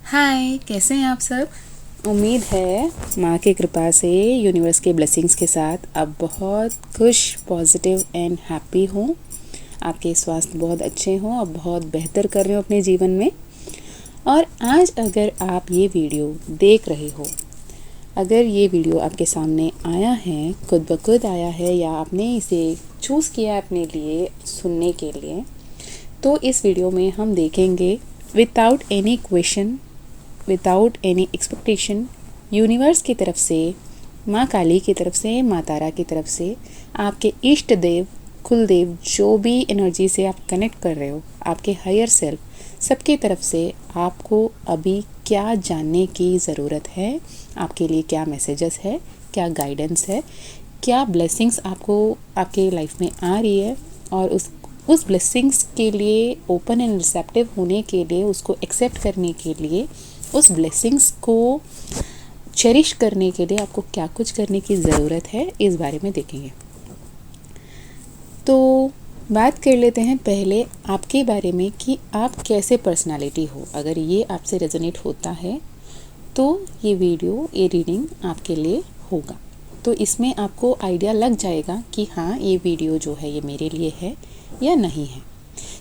हाय, कैसे हैं आप सब। उम्मीद है माँ की कृपा से, यूनिवर्स के ब्लेसिंग्स के साथ आप बहुत खुश, पॉजिटिव एंड हैप्पी हों। आपके स्वास्थ्य बहुत अच्छे हों, आप बहुत बेहतर कर रहे हो अपने जीवन में। और आज अगर आप ये वीडियो देख रहे हो, अगर ये वीडियो आपके सामने आया है, खुद ब खुद आया है, या आपने इसे चूज़ किया है अपने लिए सुनने के लिए, तो इस वीडियो में हम देखेंगे without any question, without any expectation, universe की तरफ से, माँ काली की तरफ से, माँ तारा की तरफ से, आपके इष्ट देव, कुलदेव, जो भी एनर्जी से आप कनेक्ट कर रहे हो, आपके हायर सेल्फ, सबकी तरफ से आपको अभी क्या जानने की ज़रूरत है, आपके लिए क्या मैसेजेस है, क्या गाइडेंस है, क्या ब्लेसिंग्स आपको आपके लाइफ में आ रही है, और उस ब्लेसिंग्स के लिए ओपन एंड रिसेप्टिव होने के लिए, उसको एक्सेप्ट करने के लिए, उस ब्लेसिंग्स को चेरिश करने के लिए आपको क्या कुछ करने की ज़रूरत है, इस बारे में देखेंगे। तो बात कर लेते हैं पहले आपके बारे में कि आप कैसे पर्सनालिटी हो। अगर ये आपसे रेजोनेट होता है तो ये वीडियो, ये रीडिंग आपके लिए होगा। तो इसमें आपको आइडिया लग जाएगा कि हाँ, ये वीडियो जो है ये मेरे लिए है या नहीं है।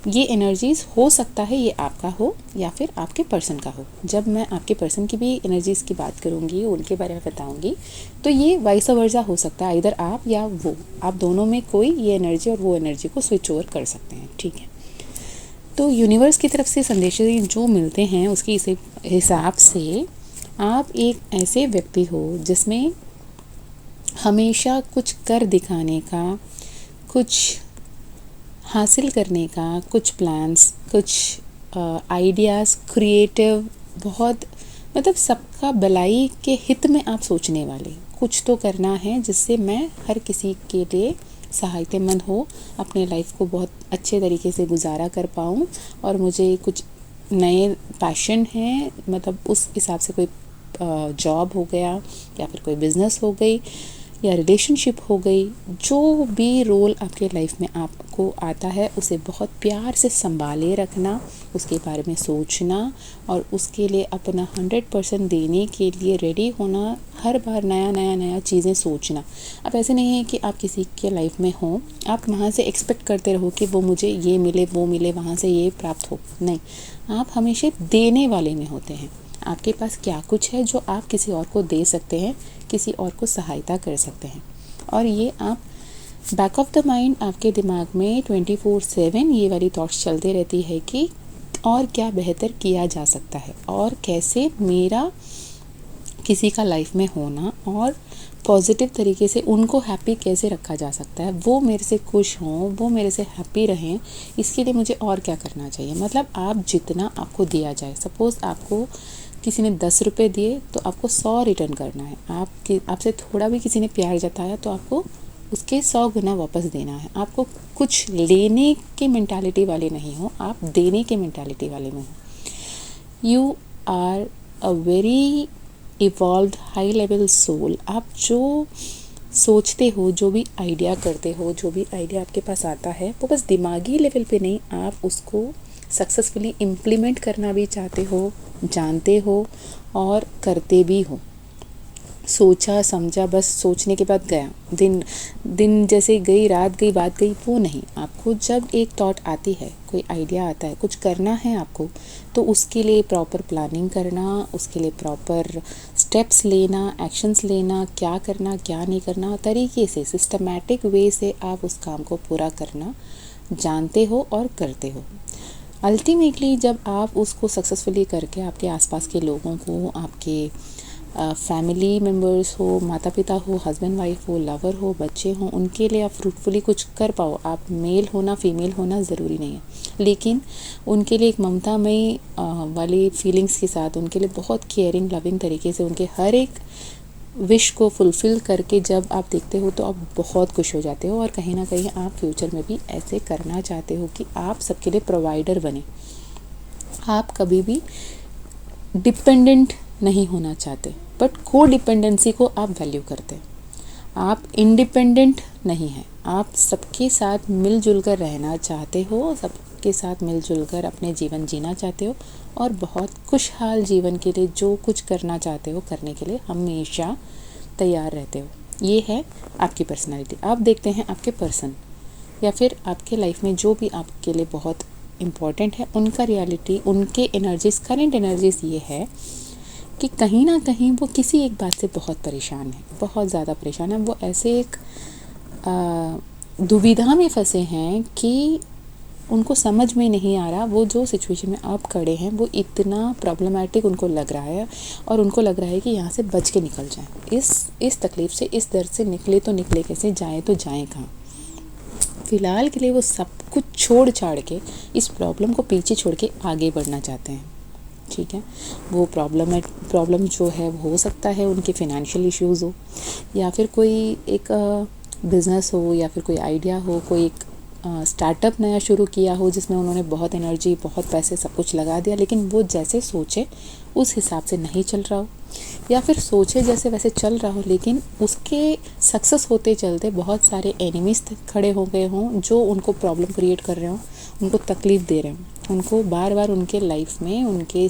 ये एनर्जीज़ हो सकता है ये आपका हो या फिर आपके पर्सन का हो। जब मैं आपके पर्सन की भी एनर्जीज़ की बात करूँगी, उनके बारे में बताऊँगी, तो ये वाइस वर्सा हो सकता है, इधर आप या वो, आप दोनों में कोई ये एनर्जी और वो एनर्जी को स्विच ओवर कर सकते हैं। ठीक है, तो यूनिवर्स की तरफ से संदेश जो मिलते हैं उसके हिसाब से आप एक ऐसे व्यक्ति हो जिसमें हमेशा कुछ कर दिखाने का, कुछ हासिल करने का, कुछ प्लान्स, कुछ आइडियाज़, क्रिएटिव, बहुत मतलब सबका भलाई के हित में आप सोचने वाले, कुछ तो करना है जिससे मैं हर किसी के लिए सहायतामंद हो, अपने लाइफ को बहुत अच्छे तरीके से गुजारा कर पाऊँ, और मुझे कुछ नए पैशन हैं, मतलब उस हिसाब से कोई जॉब हो गया या फिर कोई बिज़नेस हो गई या रिलेशनशिप हो गई, जो भी रोल आपके लाइफ में आपको आता है उसे बहुत प्यार से संभाले रखना, उसके बारे में सोचना और उसके लिए अपना 100% देने के लिए रेडी होना, हर बार नया चीज़ें सोचना। अब ऐसे नहीं है कि आप किसी के लाइफ में हो, आप वहाँ से एक्सपेक्ट करते रहो कि वो मुझे ये मिले, वो मिले, वहाँ से ये प्राप्त हो। नहीं, आप हमेशा देने वाले में होते हैं। आपके पास क्या कुछ है जो आप किसी और को दे सकते हैं, किसी और को सहायता कर सकते हैं। और ये आप बैक ऑफ द माइंड, आपके दिमाग में 24/7 ये वाली थॉट्स चलते रहती है कि और क्या बेहतर किया जा सकता है, और कैसे मेरा किसी का लाइफ में होना और पॉजिटिव तरीके से उनको हैप्पी कैसे रखा जा सकता है, वो मेरे से खुश हों, वो मेरे से हैप्पी रहें, इसके लिए मुझे और क्या करना चाहिए। मतलब आप जितना आपको दिया जाए, सपोज़ आपको किसी ने 10 रुपये दिए तो आपको 100 रिटर्न करना है। आपसे थोड़ा भी किसी ने प्यार जताया तो आपको उसके 100 गुना वापस देना है। आपको कुछ लेने की मेंटालिटी वाले नहीं हो, आप देने के मेंटालिटी वाले में हो। You are a very evolved high level soul. आप जो सोचते हो, जो भी आइडिया करते हो, जो भी आइडिया आपके पास आता है, वो बस दिमागी लेवल पे नहीं, आप उसको सक्सेसफुली इम्प्लीमेंट करना भी चाहते हो, जानते हो और करते भी हो। सोचा समझा, बस सोचने के बाद गया, दिन जैसे गई, रात गई, बात गई, वो नहीं। आपको जब एक थॉट आती है, कोई आइडिया आता है, कुछ करना है आपको, तो उसके लिए प्रॉपर प्लानिंग करना, उसके लिए प्रॉपर स्टेप्स लेना, एक्शंस लेना, क्या करना क्या नहीं करना, तरीके से सिस्टमैटिक वे से आप उस काम को पूरा करना जानते हो और करते हो। अल्टीमेटली जब आप उसको सक्सेसफुली करके आपके आसपास के लोगों को, आपके फैमिली मेम्बर्स हो, माता पिता हो, हस्बैंड वाइफ हो, लवर हो, बच्चे हों, उनके लिए आप फ्रूटफुली कुछ कर पाओ। आप मेल होना फीमेल होना ज़रूरी नहीं है, लेकिन उनके लिए एक ममतामयी वाली फीलिंग्स के साथ, उनके लिए बहुत केयरिंग लविंग तरीके से उनके हर एक विश को फुलफ़िल करके जब आप देखते हो तो आप बहुत खुश हो जाते हो, और कहीं ना कहीं आप फ्यूचर में भी ऐसे करना चाहते हो कि आप सबके लिए प्रोवाइडर बने। आप कभी भी डिपेंडेंट नहीं होना चाहते, बट को डिपेंडेंसी को आप वैल्यू करते हैं। आप इंडिपेंडेंट नहीं हैं, आप सबके साथ मिलजुल कर रहना चाहते हो, सबके सबके साथ मिलजुल कर अपने जीवन जीना चाहते हो और बहुत खुशहाल जीवन के लिए जो कुछ करना चाहते हो करने के लिए हमेशा तैयार रहते हो। ये है आपकी पर्सनालिटी। आप देखते हैं आपके पर्सन या फिर आपके लाइफ में जो भी आपके लिए बहुत इम्पॉर्टेंट है उनका रियलिटी, उनके एनर्जीज, करंट एनर्जीज ये है कि कहीं ना कहीं वो किसी एक बात से बहुत परेशान है, बहुत ज़्यादा परेशान है। वो ऐसे एक दुविधा में फंसे हैं कि उनको समझ में नहीं आ रहा, वो जो सिचुएशन में आप खड़े हैं वो इतना प्रॉब्लमेटिक उनको लग रहा है और उनको लग रहा है कि यहाँ से बच के निकल जाएं। इस तकलीफ़ से, इस दर्द से निकले तो निकले कैसे, जाएं तो जाएं कहाँ। फ़िलहाल के लिए वो सब कुछ छोड़ छाड़ के, इस प्रॉब्लम को पीछे छोड़ के आगे बढ़ना चाहते हैं। ठीक है, वो प्रॉब्लम जो है वो हो सकता है उनके फाइनेंशियल इश्यूज़ हो, या फिर कोई एक बिज़नेस हो, या फिर कोई आइडिया हो, कोई एक स्टार्टअप नया शुरू किया हो जिसमें उन्होंने बहुत एनर्जी, बहुत पैसे, सब कुछ लगा दिया, लेकिन वो जैसे सोचे उस हिसाब से नहीं चल रहा हो, या फिर सोचे जैसे वैसे चल रहा हो लेकिन उसके सक्सेस होते चलते बहुत सारे एनिमीज खड़े हो गए हों जो उनको प्रॉब्लम क्रिएट कर रहे हों, उनको तकलीफ़ दे रहे हों, उनको बार बार उनके लाइफ में, उनके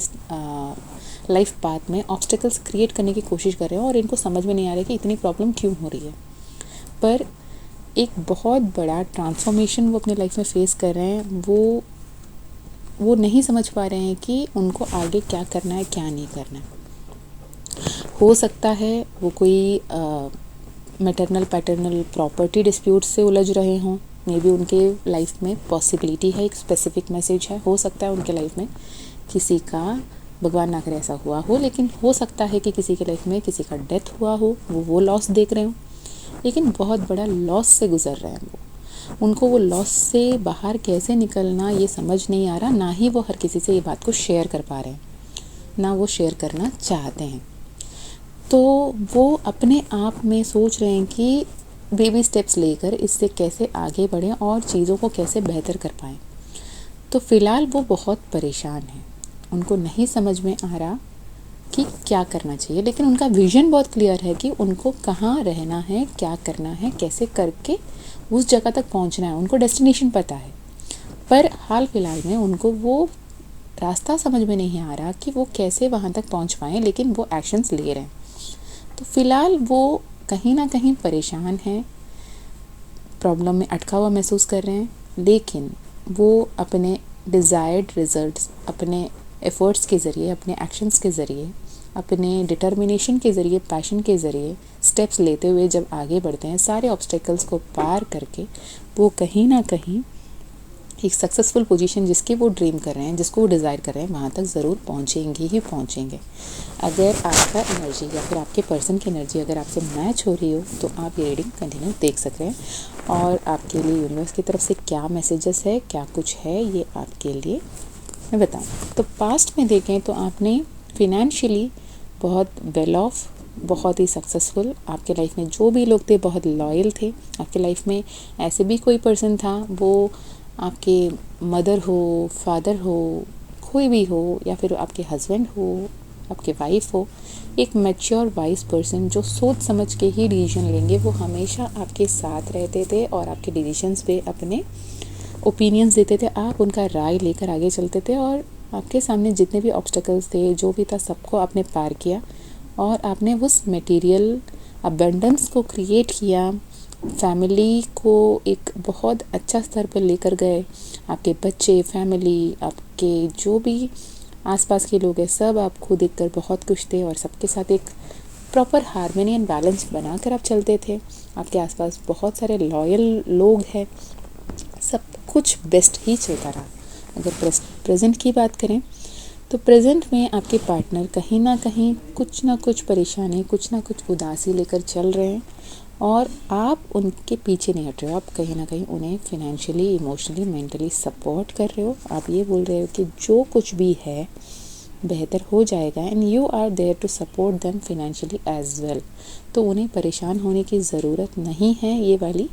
लाइफ पाथ में ऑब्स्टेकल्स क्रिएट करने की कोशिश कर रहे हो और इनको समझ में नहीं आ रहा कि इतनी प्रॉब्लम क्यों हो रही है। पर एक बहुत बड़ा ट्रांसफॉर्मेशन वो अपने लाइफ में फेस कर रहे हैं, वो नहीं समझ पा रहे हैं कि उनको आगे क्या करना है, क्या नहीं करना है। हो सकता है वो कोई मैटरनल पैटर्नल प्रॉपर्टी डिस्प्यूट से उलझ रहे हों, मे बी उनके लाइफ में पॉसिबिलिटी है, एक स्पेसिफिक मैसेज है। हो सकता है उनके लाइफ में किसी का, भगवान ना करे ऐसा हुआ हो, लेकिन हो सकता है कि किसी के लाइफ में किसी का डेथ हुआ हो, वो लॉस देख रहे हो, लेकिन बहुत बड़ा लॉस से गुजर रहे हैं उनको वो लॉस से बाहर कैसे निकलना ये समझ नहीं आ रहा, ना ही वो हर किसी से ये बात को शेयर कर पा रहे हैं, ना वो शेयर करना चाहते हैं। तो वो अपने आप में सोच रहे हैं कि बेबी स्टेप्स लेकर इससे कैसे आगे बढ़ें और चीज़ों को कैसे बेहतर कर पाएँ। तो फ़िलहाल वो बहुत परेशान हैं, उनको नहीं समझ में आ रहा कि क्या करना चाहिए, लेकिन उनका विज़न बहुत क्लियर है कि उनको कहाँ रहना है, क्या करना है, कैसे करके उस जगह तक पहुँचना है, उनको डेस्टिनेशन पता है। पर हाल फिलहाल में उनको वो रास्ता समझ में नहीं आ रहा कि वो कैसे वहाँ तक पहुँच पाएँ, लेकिन वो एक्शंस ले रहे हैं। तो फ़िलहाल वो कहीं ना कहीं परेशान हैं, प्रॉब्लम में अटका हुआ महसूस कर रहे हैं, लेकिन वो अपने डिज़ायर्ड रिज़ल्ट्स, अपने एफ़र्ट्स के ज़रिए, अपने एक्शंस के ज़रिए, अपने डिटर्मिनेशन के ज़रिए, पैशन के ज़रिए स्टेप्स लेते हुए जब आगे बढ़ते हैं, सारे ऑब्स्टेकल्स को पार करके वो कहीं ना कहीं एक सक्सेसफुल पोजीशन जिसकी वो ड्रीम कर रहे हैं, जिसको वो डिज़ायर कर रहे हैं, वहाँ तक ज़रूर पहुँचेंगे ही पहुँचेंगे। अगर आपका एनर्जी या फिर आपके पर्सन की एनर्जी अगर आपसे मैच हो रही हो तो आप ये रीडिंग कंटिन्यू देख सकते हैं, और आपके लिए यूनिवर्स की तरफ से क्या मैसेजेस है, क्या कुछ है, ये आपके लिए मैं बताऊँ। तो पास्ट में देखें तो आपने फिनेंशियली बहुत वेल ऑफ, बहुत ही सक्सेसफुल, आपके लाइफ में जो भी लोग थे बहुत लॉयल थे। आपके लाइफ में ऐसे भी कोई पर्सन था, वो आपके मदर हो, फादर हो, कोई भी हो, या फिर आपके हस्बैंड हो, आपके वाइफ हो, एक मैच्योर वाइज पर्सन जो सोच समझ के ही डिसीजन लेंगे, वो हमेशा आपके साथ रहते थे और आपके डिसीजंस पे अपने ओपिनियंस देते थे, आप उनका राय लेकर आगे चलते थे, और आपके सामने जितने भी ऑब्स्टेकल्स थे, जो भी था, सबको आपने पार किया और आपने उस मटेरियल अबंडेंस को क्रिएट किया, फैमिली को एक बहुत अच्छा स्तर पर लेकर गए। आपके बच्चे, फैमिली, आपके जो भी आसपास के लोग हैं, सब आपको देखकर बहुत खुश थे और सबके साथ एक प्रॉपर हार्मनी एंड बैलेंस बनाकर आप चलते थे। आपके आसपास बहुत सारे लॉयल लोग हैं, सब कुछ बेस्ट ही चलता रहा। अगर प्रेजेंट की बात करें तो प्रेजेंट में आपके पार्टनर कहीं ना कहीं कुछ ना कुछ परेशानी, कुछ ना कुछ उदासी लेकर चल रहे हैं और आप उनके पीछे नहीं हट रहे हो। आप कहीं ना कहीं उन्हें फिनेंशियली, इमोशनली, मेंटली सपोर्ट कर रहे हो। आप ये बोल रहे हो कि जो कुछ भी है बेहतर हो जाएगा, and you are there to support them financially as well. तो उन्हें परेशान होने की ज़रूरत नहीं है, ये वाली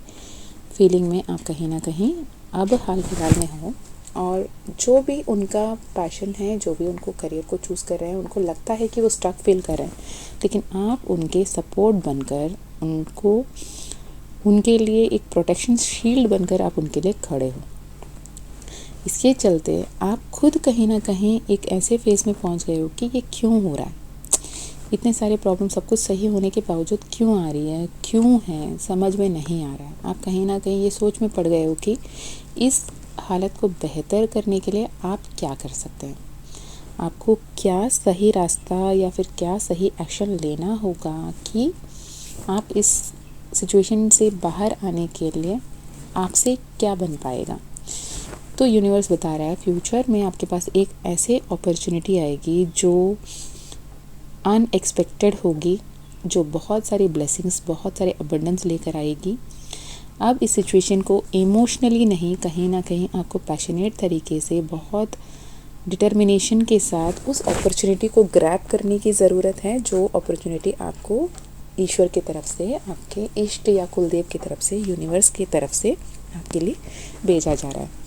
फीलिंग में आप कहीं ना कहीं अब हाल फिलहाल में हो। और जो भी उनका पैशन है, जो भी उनको करियर को चूज़ कर रहे हैं, उनको लगता है कि वो स्ट्रक फील कर रहे हैं, लेकिन आप उनके सपोर्ट बनकर, उनको उनके लिए एक प्रोटेक्शन शील्ड बनकर आप उनके लिए खड़े हो। इसके चलते आप खुद कहीं ना कहीं एक ऐसे फेज़ में पहुंच गए हो कि ये क्यों हो रहा है, इतने सारे प्रॉब्लम सब कुछ सही होने के बावजूद क्यों आ रही है, क्यों है, समझ में नहीं आ रहा है। आप कहीं ना कहीं ये सोच में पड़ गए हो कि इस हालत को बेहतर करने के लिए आप क्या कर सकते हैं, आपको क्या सही रास्ता या फिर क्या सही एक्शन लेना होगा कि आप इस सिचुएशन से बाहर आने के लिए आपसे क्या बन पाएगा। तो यूनिवर्स बता रहा है फ्यूचर में आपके पास एक ऐसे अपॉर्चुनिटी आएगी जो अनएक्सपेक्टेड होगी, जो बहुत सारी ब्लेसिंग्स, बहुत सारे अबंडेंस लेकर आएगी। अब इस सिचुएशन को इमोशनली नहीं, कहीं ना कहीं आपको पैशनेट तरीके से, बहुत डिटर्मिनेशन के साथ उस अपॉर्चुनिटी को ग्रैब करने की ज़रूरत है, जो अपॉर्चुनिटी आपको ईश्वर की तरफ से, आपके इष्ट या कुलदेव की तरफ से, यूनिवर्स की तरफ से आपके लिए भेजा जा रहा है।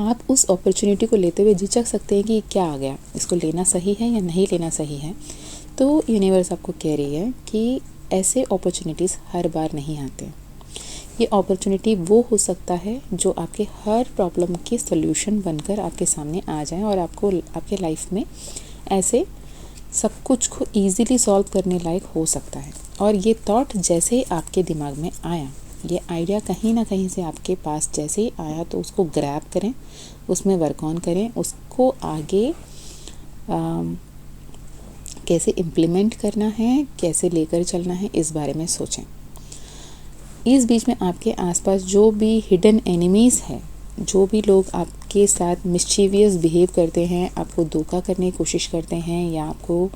आप उस अपॉर्चुनिटी को लेते हुए झिझक सकते हैं कि क्या आ गया, इसको लेना सही है या नहीं लेना सही है। तो यूनिवर्स आपको कह रही है कि ऐसे अपॉर्चुनिटीज़ हर बार नहीं आते। ये अपॉर्चुनिटी वो हो सकता है जो आपके हर प्रॉब्लम की सॉल्यूशन बनकर आपके सामने आ जाए और आपको आपके लाइफ में ऐसे सब कुछ को ईज़िली सॉल्व करने लायक हो सकता है। और ये थॉट जैसे ही आपके दिमाग में आया, ये आइडिया कहीं ना कहीं से आपके पास जैसे ही आया, तो उसको ग्रैब करें, उसमें वर्क ऑन करें, उसको आगे कैसे इम्प्लीमेंट करना है, कैसे लेकर चलना है, इस बारे में सोचें। इस बीच में आपके आसपास जो भी हिडन एनिमीज़ है, जो भी लोग आपके साथ मिस्चीवियस बिहेव करते हैं, आपको धोखा करने की कोशिश करते हैं, या आपको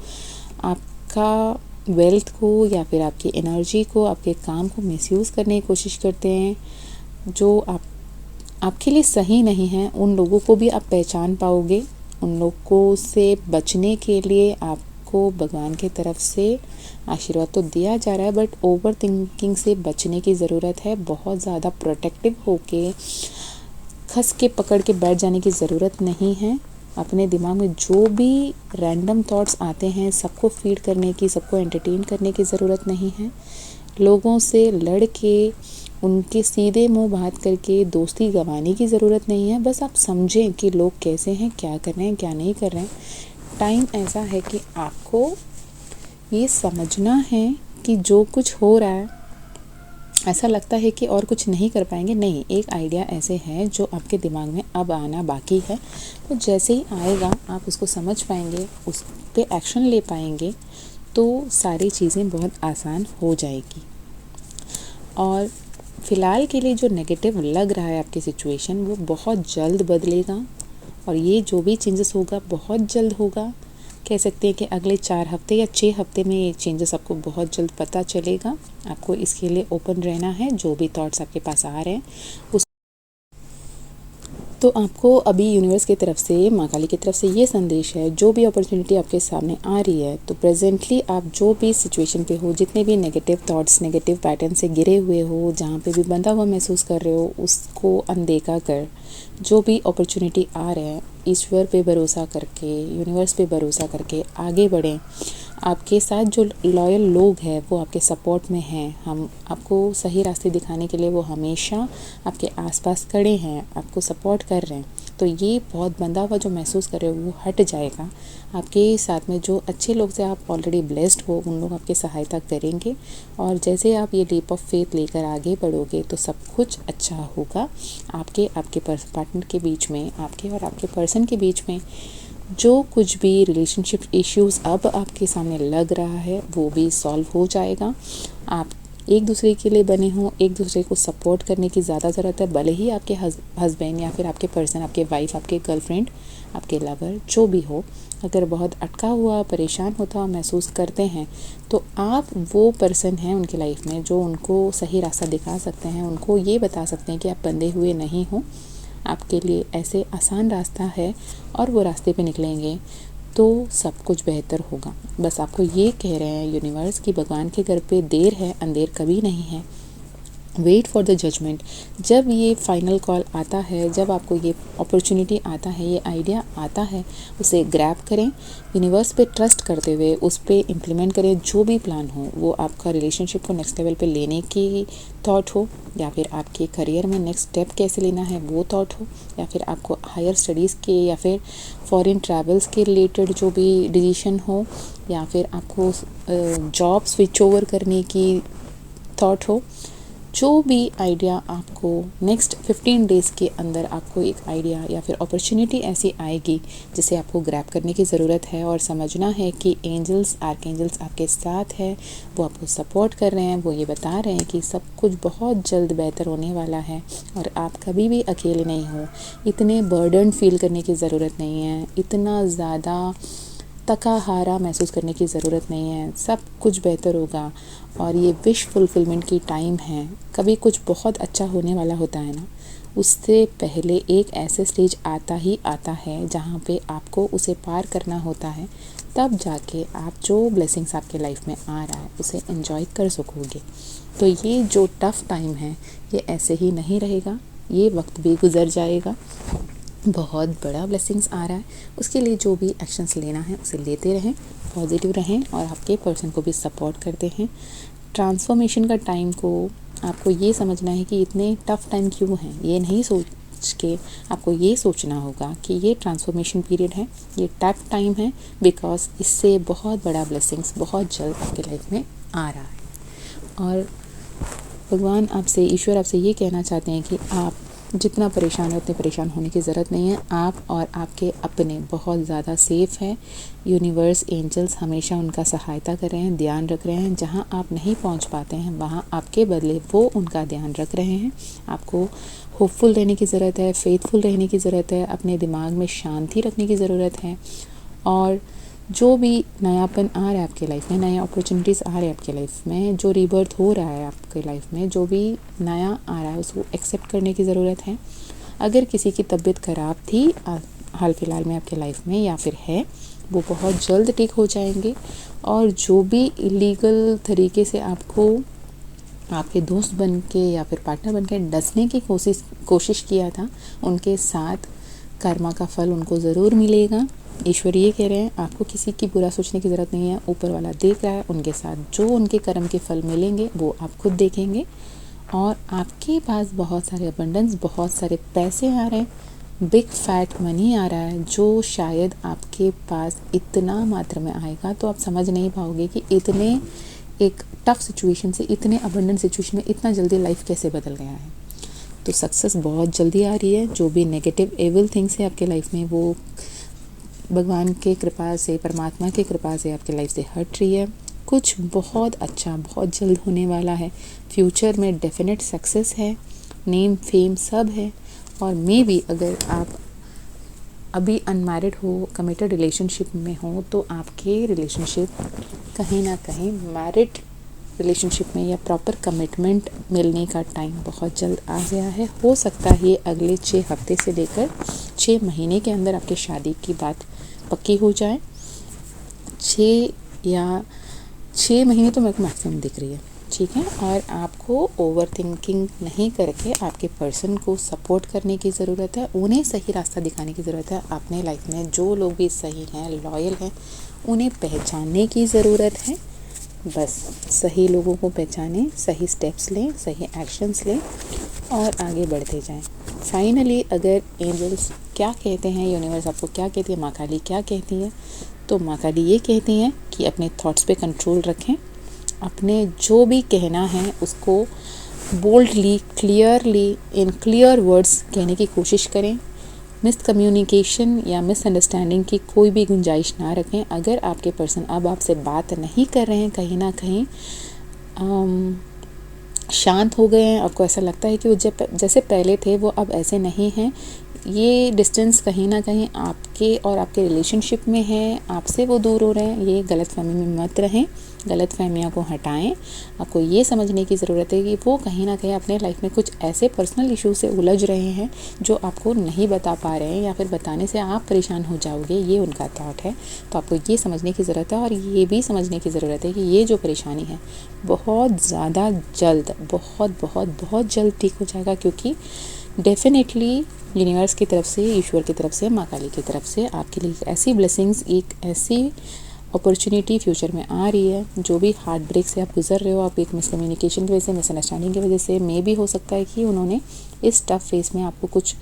आपका वेल्थ को या फिर आपकी एनर्जी को, आपके काम को मिसयूज़ करने की कोशिश करते हैं, जो आपके लिए सही नहीं है, उन लोगों को भी आप पहचान पाओगे। उन लोगों से बचने के लिए आपको भगवान की तरफ से आशीर्वाद तो दिया जा रहा है, बट ओवर थिंकिंग से बचने की ज़रूरत है। बहुत ज़्यादा प्रोटेक्टिव होके खस के पकड़ के बैठ जाने की ज़रूरत नहीं है। अपने दिमाग में जो भी रैंडम थॉट्स आते हैं, सबको फीड करने की, सबको एंटरटेन करने की ज़रूरत नहीं है। लोगों से लड़ के, उनके सीधे मुंह बात करके दोस्ती गंवाने की ज़रूरत नहीं है। बस आप समझें कि लोग कैसे हैं, क्या कर रहे हैं, क्या नहीं कर रहे हैं। टाइम ऐसा है कि आपको ये समझना है कि जो कुछ हो रहा है, ऐसा लगता है कि और कुछ नहीं कर पाएंगे, नहीं, एक आइडिया ऐसे है जो आपके दिमाग में अब आना बाकी है। तो जैसे ही आएगा आप उसको समझ पाएंगे, उस पर एक्शन ले पाएंगे, तो सारी चीज़ें बहुत आसान हो जाएगी। और फ़िलहाल के लिए जो नेगेटिव लग रहा है आपकी सिचुएशन, वो बहुत जल्द बदलेगा, और ये जो भी चेंजेस होगा बहुत जल्द होगा। कह सकते हैं कि अगले 4 हफ्ते या 6 हफ्ते में ये चेंजेस आपको बहुत जल्द पता चलेगा। आपको इसके लिए ओपन रहना है। जो भी थॉट्स आपके पास आ रहे हैं उस तो आपको अभी यूनिवर्स की तरफ से, माँ काली की तरफ से ये संदेश है, जो भी अपॉर्चुनिटी आपके सामने आ रही है, तो प्रेजेंटली आप जो भी सिचुएशन पे हो, जितने भी नेगेटिव थॉट्स, नेगेटिव पैटर्न से घिरे हुए हो, जहाँ पे भी बंधा हुआ महसूस कर रहे हो, उसको अनदेखा कर जो भी अपॉर्चुनिटी आ रहे हैं, ईश्वर पे भरोसा करके, यूनिवर्स पे भरोसा करके आगे बढ़ें। आपके साथ जो लॉयल लोग हैं वो आपके सपोर्ट में हैं। हम आपको सही रास्ते दिखाने के लिए वो हमेशा आपके आसपास खड़े हैं, आपको सपोर्ट कर रहे हैं। तो ये बहुत बंधा हुआ जो महसूस कर रहे हो वो हट जाएगा। आपके साथ में जो अच्छे लोग से आप ऑलरेडी ब्लेस्ड हो, उन लोग आपकी सहायता करेंगे। और जैसे आप ये लीप ऑफ फेथ लेकर आगे बढ़ोगे तो सब कुछ अच्छा होगा। आपके पार्टनर के बीच में, आपके और आपके पर्सन के बीच में जो कुछ भी रिलेशनशिप इश्यूज़ अब आपके सामने लग रहा है वो भी सॉल्व हो जाएगा। आप एक दूसरे के लिए बने हों, एक दूसरे को सपोर्ट करने की ज़्यादा ज़रूरत है। भले ही आपके हस्बैंड या फिर आपके पर्सन, आपके वाइफ, आपके गर्लफ्रेंड, आपके लवर जो भी हो, अगर बहुत अटका हुआ, परेशान होता हुआ महसूस करते हैं, तो आप वो पर्सन हैं उनकी लाइफ में जो उनको सही रास्ता दिखा सकते हैं। उनको ये बता सकते हैं कि आप बंधे हुए नहीं हो, आपके लिए ऐसे आसान रास्ता है और वो रास्ते पे निकलेंगे तो सब कुछ बेहतर होगा। बस आपको ये कह रहे हैं यूनिवर्स कि भगवान के घर पे देर है, अंधेर कभी नहीं है। Wait for the judgment. जब ये फाइनल कॉल आता है, जब आपको ये अपॉर्चुनिटी आता है, ये आइडिया आता है, उसे ग्रैब करें, यूनिवर्स पे ट्रस्ट करते हुए उस पे इम्प्लीमेंट करें। जो भी प्लान हो, वो आपका रिलेशनशिप को नेक्स्ट लेवल पे लेने की थॉट हो, या फिर आपके करियर में नेक्स्ट स्टेप कैसे लेना है वो थॉट हो, या फिर आपको हायर स्टडीज़ के या फिर फॉरेन ट्रैवल्स के रिलेटेड जो भी डिसीजन हो, या फिर आपको जॉब स्विच ओवर करने की थॉट हो, जो भी आइडिया आपको नेक्स्ट 15 डेज़ के अंदर आपको एक आइडिया या फिर अपॉर्चुनिटी ऐसी आएगी जिसे आपको ग्रैब करने की ज़रूरत है और समझना है कि एंजल्स आर्कएंजल्स आपके साथ है, वो आपको सपोर्ट कर रहे हैं, वो ये बता रहे हैं कि सब कुछ बहुत जल्द बेहतर होने वाला है और आप कभी भी अकेले नहीं हो। इतने बर्डन फील करने की ज़रूरत नहीं है, इतना ज़्यादा थका हारा महसूस करने की ज़रूरत नहीं है, सब कुछ बेहतर होगा। और ये विश फुलफिलमेंट की टाइम है। कभी कुछ बहुत अच्छा होने वाला होता है ना, उससे पहले एक ऐसे स्टेज आता ही आता है जहाँ पे आपको उसे पार करना होता है, तब जाके आप जो ब्लेसिंग्स आपके लाइफ में आ रहा है उसे एंजॉय कर सकोगे। तो ये जो टफ़ टाइम है ये ऐसे ही नहीं रहेगा, ये वक्त भी गुजर जाएगा। बहुत बड़ा ब्लेसिंग्स आ रहा है, उसके लिए जो भी एक्शंस लेना है उसे लेते रहें, पॉजिटिव रहें और आपके पर्सन को भी सपोर्ट करते हैं। ट्रांसफॉर्मेशन का टाइम को आपको ये समझना है कि इतने टफ़ टाइम क्यों हैं, ये नहीं सोच के आपको ये सोचना होगा कि ये ट्रांसफॉर्मेशन पीरियड है, ये टफ टाइम है, बिकॉज इससे बहुत बड़ा ब्लेसिंग्स बहुत जल्द आपके लाइफ में आ रहा है। और भगवान आपसे, ईश्वर आपसे ये कहना चाहते हैं कि आप जितना परेशान है उतने परेशान होने की ज़रूरत नहीं है। आप और आपके अपने बहुत ज़्यादा सेफ़ है। यूनिवर्स एंजल्स हमेशा उनका सहायता कर रहे हैं, ध्यान रख रहे हैं। जहाँ आप नहीं पहुँच पाते हैं वहाँ आपके बदले वो उनका ध्यान रख रहे हैं। आपको होपफुल रहने की ज़रूरत है, फेथफुल रहने की ज़रूरत है, अपने दिमाग में शांति रखने की ज़रूरत है। और जो भी नयापन आ रहा है आपके लाइफ में, नया अपॉर्चुनिटीज़ आ रहे हैं आपके लाइफ में, जो रीबर्थ हो रहा है आपके लाइफ में, जो भी नया आ रहा है उसको एक्सेप्ट करने की ज़रूरत है। अगर किसी की तबीयत ख़राब थी हाल फिलहाल में आपके लाइफ में या फिर है, वो बहुत जल्द ठीक हो जाएंगे। और जो भी इलीगल तरीके से आपको आपके दोस्त बन के या फिर पार्टनर बन के डसने की कोशिश किया था, उनके साथ कर्मा का फल उनको ज़रूर मिलेगा। ईश्वर ये कह रहे हैं आपको किसी की बुरा सोचने की ज़रूरत नहीं है, ऊपर वाला देख रहा है। उनके साथ जो उनके कर्म के फल मिलेंगे वो आप खुद देखेंगे। और आपके पास बहुत सारे अबंडेंस, बहुत सारे पैसे आ रहे हैं, बिग फैट मनी आ रहा है, जो शायद आपके पास इतना मात्रा में आएगा तो आप समझ नहीं पाओगे कि इतने एक टफ सिचुएशन से, इतने अबंडेंट सिचुएशन में इतना जल्दी लाइफ कैसे बदल गया है। तो सक्सेस बहुत जल्दी आ रही है। जो भी नेगेटिव एविल थिंग्स है आपके लाइफ में वो भगवान के कृपा से, परमात्मा की कृपा से आपके लाइफ से हट रही है। कुछ बहुत अच्छा बहुत जल्द होने वाला है। फ्यूचर में डेफिनेट सक्सेस है, नेम फेम सब है। और मे बी अगर आप अभी अनमैरिड हो, कमिटेड रिलेशनशिप में हो, तो आपके रिलेशनशिप कहीं ना कहीं मैरिड रिलेशनशिप में या प्रॉपर कमिटमेंट मिलने का टाइम बहुत जल्द आ गया है। हो सकता है ये अगले 6 हफ्ते से लेकर 6 महीने के अंदर आपकी शादी की बात पक्की हो जाए। 6 महीने तो मेरे को मैक्सिमम दिख रही है, ठीक है। और आपको ओवर थिंकिंग नहीं करके आपके पर्सन को सपोर्ट करने की ज़रूरत है, उन्हें सही रास्ता दिखाने की ज़रूरत है। अपने लाइफ में जो लोग भी सही हैं, लॉयल हैं, उन्हें पहचानने की ज़रूरत है। बस सही लोगों को पहचानें, सही स्टेप्स लें, सही एक्शंस लें और आगे बढ़ते जाएं। फाइनली अगर एंजल्स क्या कहते हैं, यूनिवर्स आपको क्या कहती है, माँ काली क्या कहती है, तो माँ काली ये कहती हैं कि अपने थॉट्स पे कंट्रोल रखें। अपने जो भी कहना है उसको boldly, clearly, in clear words कहने की कोशिश करें। मिसकम्युनिकेशन या मिसअंडरस्टैंडिंग की कोई भी गुंजाइश ना रखें। अगर आपके पर्सन अब आपसे बात नहीं कर रहे हैं, कहीं ना कहीं शांत हो गए हैं, आपको ऐसा लगता है कि वो जैसे पहले थे वो अब ऐसे नहीं हैं, ये डिस्टेंस कहीं ना कहीं आपके और आपके रिलेशनशिप में है, आपसे वो दूर हो रहे हैं, ये गलतफहमी में मत रहें, गलतफहमियों को हटाएं। आपको ये समझने की ज़रूरत है कि वो कहीं ना कहीं अपने लाइफ में कुछ ऐसे पर्सनल इशू से उलझ रहे हैं जो आपको नहीं बता पा रहे हैं, या फिर बताने से आप परेशान हो जाओगे, ये उनका थॉट है। तो आपको ये समझने की ज़रूरत है, और ये भी समझने की ज़रूरत है कि ये जो परेशानी है बहुत ज़्यादा जल्द, बहुत बहुत बहुत जल्द ठीक हो जाएगा, क्योंकि डेफिनेटली यूनिवर्स की तरफ से, ईश्वर की तरफ से, माँ काली की तरफ से आपके लिए एक ऐसी ब्लेसिंग्स, एक ऐसी अपॉर्चुनिटी फ्यूचर में आ रही है। जो भी हार्ट ब्रेक से आप गुजर रहे हो, आप एक मिसकम्युनिकेशन की वजह से, मिसअंडरस्टैंडिंग की वजह से, मे भी हो सकता है कि उन्होंने इस टफ फेस में आपको कुछ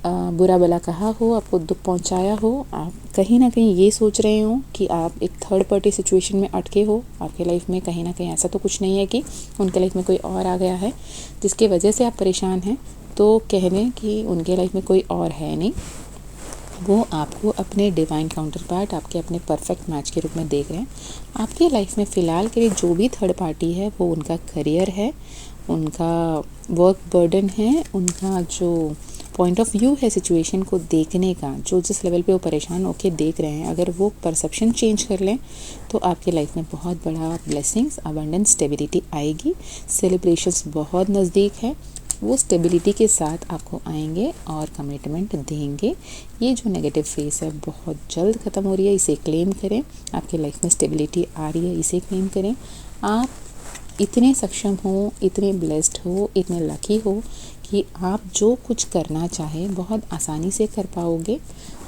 बुरा भला कहा हो, आपको दुख पहुंचाया हो, आप कहीं ना कहीं ये सोच रहे हो कि आप एक थर्ड पार्टी सिचुएशन में अटके हो आपके लाइफ में। कहीं ना कहीं ऐसा तो कुछ नहीं है कि उनके लाइफ में कोई और आ गया है जिसकी वजह से आप परेशान हैं, तो कह लें कि उनके लाइफ में कोई और है नहीं, वो आपको अपने डिवाइन काउंटर पार्ट, आपके अपने परफेक्ट मैच के रूप में देख रहे हैं। आपके लाइफ में फ़िलहाल के लिए जो भी थर्ड पार्टी है वो उनका करियर है, उनका वर्क बर्डन है, उनका जो पॉइंट ऑफ व्यू है सिचुएशन को देखने का, जो जिस लेवल पे वो परेशान होके देख रहे हैं, अगर वो परसेप्शन चेंज कर लें तो आपके लाइफ में बहुत बड़ा ब्लेसिंग्स, अबंडेंस, स्टेबिलिटी आएगी। सेलिब्रेशंस बहुत नज़दीक है, वो स्टेबिलिटी के साथ आपको आएंगे और कमिटमेंट देंगे। ये जो नेगेटिव फेस है बहुत जल्द ख़त्म हो रही है, इसे क्लेम करें। आपके लाइफ में स्टेबिलिटी आ रही है, इसे क्लेम करें। आप इतने सक्षम हो, इतने ब्लेस्ड हो, इतने लकी हो कि आप जो कुछ करना चाहें बहुत आसानी से कर पाओगे,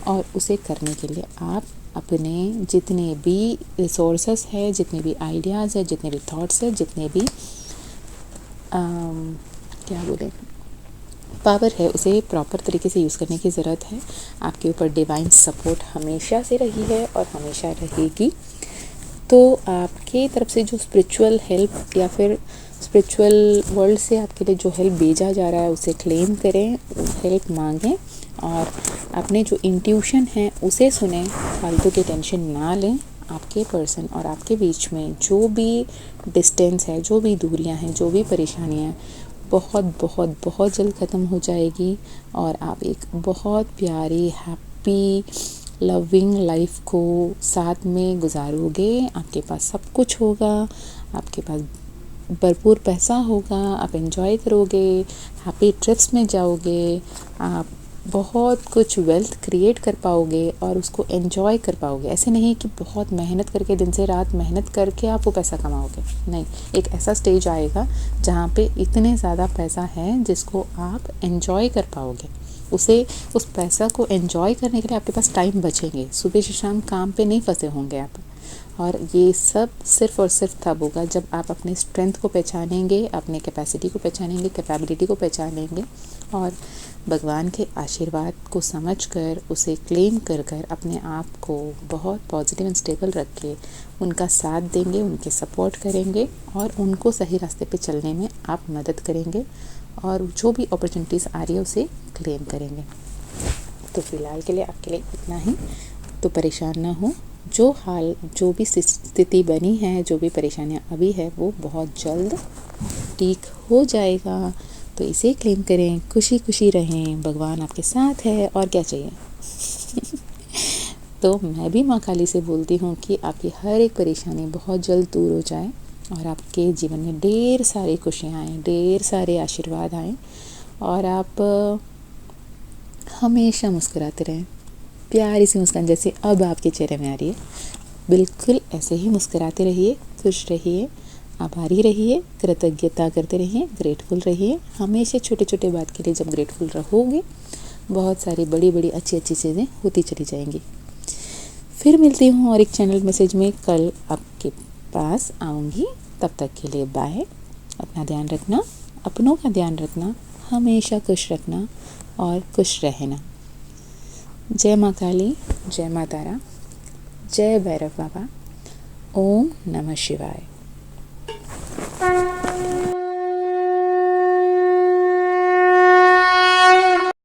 और उसे करने के लिए आप अपने जितने भी रिसोर्सेस है, जितने भी आइडियाज़ है, जितने भी थॉट्स है, जितने भी क्या बोलें पावर है, उसे प्रॉपर तरीके से यूज़ करने की ज़रूरत है। आपके ऊपर डिवाइन सपोर्ट हमेशा से रही है और हमेशा रहेगी। तो आपके तरफ से जो स्पिरिचुअल हेल्प या फिर स्पिरिचुअल वर्ल्ड से आपके लिए जो हेल्प भेजा जा रहा है उसे क्लेम करें, हेल्प मांगें, और अपने जो इंट्यूशन है उसे सुने, फालतू की टेंशन ना लें। आपके पर्सन और आपके बीच में जो भी डिस्टेंस है, जो भी दूरियां हैं, जो भी परेशानियां हैं, बहुत बहुत बहुत जल्द ख़त्म हो जाएगी, और आप एक बहुत प्यारी, हैप्पी, लविंग लाइफ को साथ में गुजारोगे। आपके पास सब कुछ होगा, आपके पास भरपूर पैसा होगा, आप एंजॉय करोगे, हैप्पी ट्रिप्स में जाओगे, आप बहुत कुछ वेल्थ क्रिएट कर पाओगे और उसको एंजॉय कर पाओगे। ऐसे नहीं कि बहुत मेहनत करके, दिन से रात मेहनत करके आप वो पैसा कमाओगे, नहीं। एक ऐसा स्टेज आएगा जहाँ पे इतने ज़्यादा पैसा है जिसको आप एंजॉय कर पाओगे। उस पैसा को एंजॉय करने के लिए आपके पास टाइम बचेंगे, सुबह से शाम काम पे नहीं फंसे होंगे आप। और ये सब सिर्फ़ और सिर्फ तब होगा जब आप अपने स्ट्रेंथ को पहचानेंगे, अपने कैपेसिटी को पहचानेंगे, कैपेबिलिटी को पहचानेंगे, और भगवान के आशीर्वाद को समझकर, उसे क्लेम कर कर अपने आप को बहुत पॉजिटिव एंड स्टेबल रख के उनका साथ देंगे, उनके सपोर्ट करेंगे, और उनको सही रास्ते पे चलने में आप मदद करेंगे, और जो भी अपॉर्चुनिटीज़ आ रही है उसे क्लेम करेंगे। तो फ़िलहाल के लिए आपके लिए इतना ही। तो परेशान ना हो, जो भी स्थिति बनी है, जो भी परेशानियाँ अभी है, वो बहुत जल्द ठीक हो जाएगा। तो इसे क्लेम करें, खुशी खुशी रहें, भगवान आपके साथ है, और क्या चाहिए। तो मैं भी माँ काली से बोलती हूँ कि आपकी हर एक परेशानी बहुत जल्द दूर हो जाए, और आपके जीवन में ढेर सारी खुशियाँ आएँ, ढेर सारे आशीर्वाद आएँ, और आप हमेशा मुस्कुराते रहें। प्यारी सी मुस्कान जैसे अब आपके चेहरे में आ रही है, बिल्कुल ऐसे ही मुस्कुराते रहिए, खुश रहिए, आभारी रहिए, कृतज्ञता करते रहिए, ग्रेटफुल रहिए। हमेशा छोटे छोटे बात के लिए जब ग्रेटफुल रहोगे, बहुत सारी बड़ी बड़ी अच्छी अच्छी चीज़ें होती चली जाएंगी। फिर मिलती हूँ और एक चैनल मैसेज में कल आपके पास आऊँगी। तब तक के लिए बाय। अपना ध्यान रखना, अपनों का ध्यान रखना, हमेशा खुश रखना और खुश रहना। जय माँ काली, जय माँ तारा, जय भैरव बाबा। ओम नमः शिवाय।